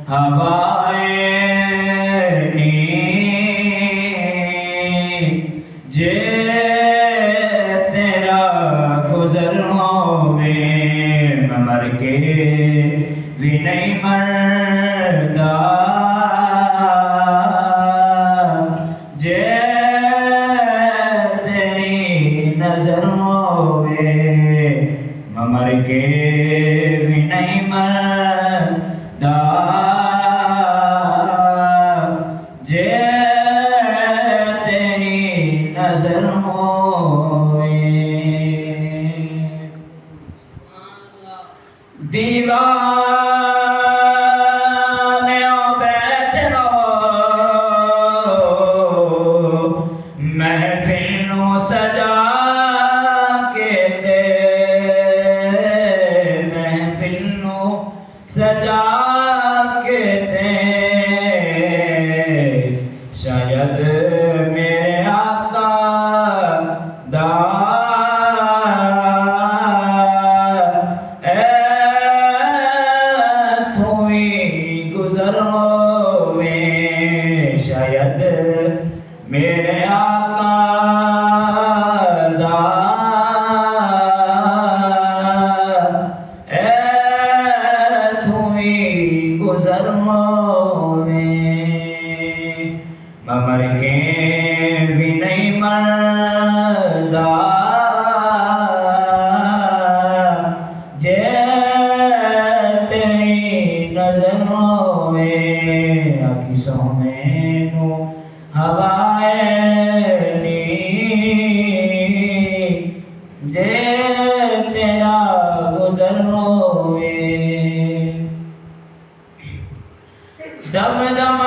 हवाए जे तेरा गुजर होवे मैं मर के भी नहीं मरदा जे तेरी नजर होवे मैं मर के भी नहीं मरदा जे तेरी नजर होवे दीवाने बैठ रहो महफिल नू सजा के दे महफिल नू सजा के दे शायद मेरे आका दा गुजर होवे शायद मेरे आका दा तू ही गुजर होवे मैं मर के भी नहीं मरदा जे तेरी नजर होवे आखी सोने नू हवाए नी जे तेरा गुजर होवे दम दम